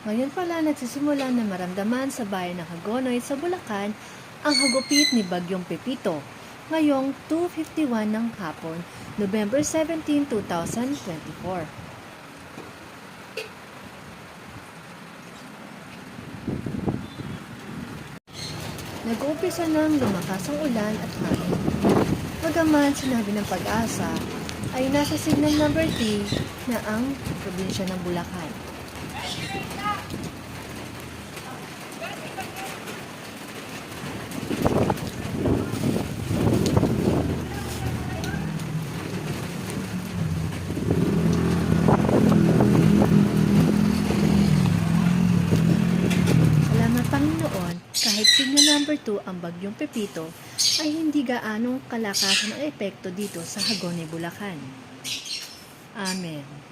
Ngayon pala nagsisimula na maramdaman sa bayan ng Hagonoy sa Bulacan ang hagupit ni Bagyong Pepito ngayong 2:51 ng hapon, November 17, 2024. Nag-uumpisa ng lumakas ang ulan at hangin. Bagaman sinabi ng Pag-asa ay nasa signal number 3 na ang probinsya ng Bulacan. Salamat Panginoon, kahit signal number 2 ang Bagyong Pepito, ay hindi gaanong kalakasan ang epekto dito sa Hagonoy, Bulacan. Amen.